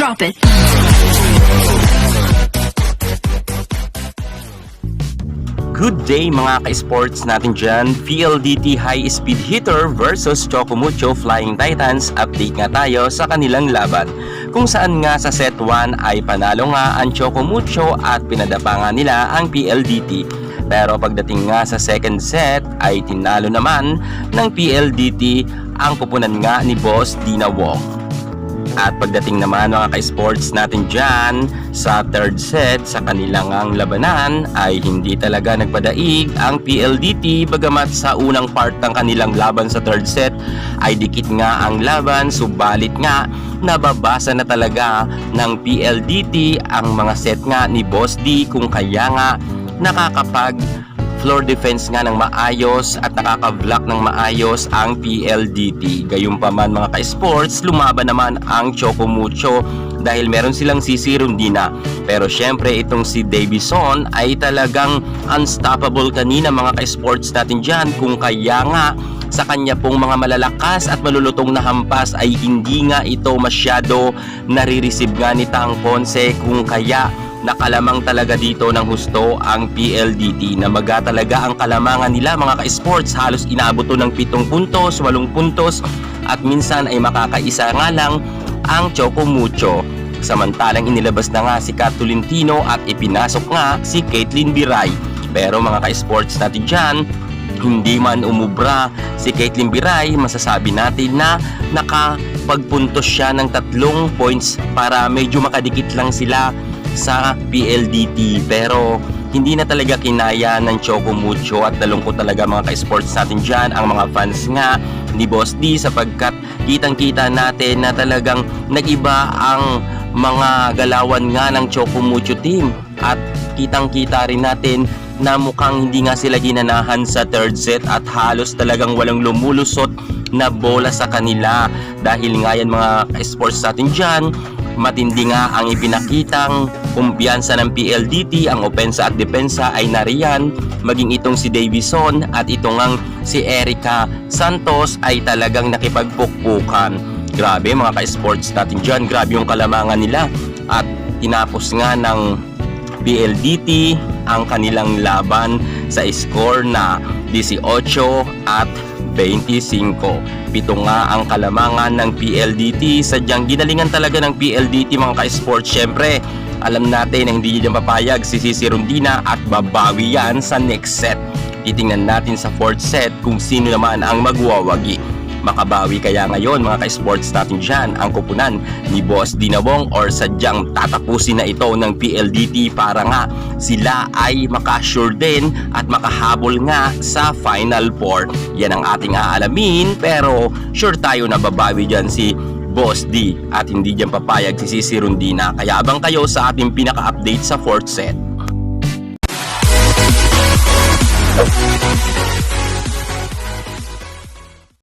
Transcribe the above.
Drop it. Good day mga ka-sports natin dyan. PLDT High Speed Hitter versus Chocomucho Flying Titans. Update nga tayo sa kanilang laban. Kung saan nga sa set 1 ay panalo nga ang Chocomucho at pinadapa nga nila ang PLDT. Pero pagdating nga sa second set ay tinalo naman ng PLDT ang kupunan nga ni Boss Dina Wong. At pagdating naman mga ka-sports natin dyan sa third set sa kanilang ang labanan ay hindi talaga nagpadaig ang PLDT, bagamat sa unang part ng kanilang laban sa third set ay dikit nga ang laban, subalit nga nababasa na talaga ng PLDT ang mga set nga ni Boss D, kung kaya nga nakakapag floor defense nga ng maayos at nakaka-block ng maayos ang PLDT. Gayunpaman mga ka-sports, lumaban naman ang Chocomucho dahil meron silang si Rondina. Pero syempre itong si Davison ay talagang unstoppable kanina mga ka-sports natin dyan, kung kaya nga sa kanya pong mga malalakas at malulutong na hampas ay hindi nga ito masyado nare-receive nga ni Tang Ponce, kung kaya nakalamang talaga dito ng husto ang PLDT. Namaga talaga ang kalamangan nila mga ka-sports, halos inaabot to ng 7 puntos, 8 puntos at minsan ay makakaisa nga lang ang Chocomucho. Samantalang inilabas na nga si Kat Tolentino at ipinasok nga si Caitlin Biray. Pero mga ka-sports natin dyan, hindi man umubra si Caitlin Biray, masasabi natin na nakapagpuntos siya ng 3 points para medyo makadikit lang sila sa PLDT. Pero hindi na talaga kinaya ng Chocomucho at nalungkot talaga mga ka-sports natin dyan ang mga fans nga ni Boss D, sapagkat kitang-kita natin na talagang nag-iba ang mga galawan nga ng Chocomucho team at kitang-kita rin natin na mukhang hindi nga sila ginanahan sa third set at halos talagang walang lumulusot na bola sa kanila. Dahil nga yan mga ka-sports natin dyan, matindi nga ang ipinakitang kumpiyansa ng PLDT. Ang opensa at depensa ay nariyan, maging itong si Davison at itong ang si Erica Santos ay talagang nakipagpukpukan. Grabe mga ka-sports natin dyan, grabe yung kalamangan nila at tinapos nga ng PLDT ang kanilang laban sa score na 18 at 25. 7 nga ang kalamangan ng PLDT. Sadyang ginalingan talaga ng PLDT mga ka-sports. Syempre, alam natin na hindi niya papayag si Rondina at babawi yan sa next set. Titingnan natin sa fourth set kung sino naman ang magwawagi. Makabawi kaya ngayon mga ka-sports natin dyan ang kupunan ni Boss Dina Wong, or sadyang tatapusin na ito ng PLDT para nga sila ay makasure din at makahabol nga sa Final Four. Yan ang ating aalamin, pero sure tayo na babawi dyan si Boss D at hindi dyan papayag si Rondina. Kaya abang kayo sa ating pinaka-update sa fourth set.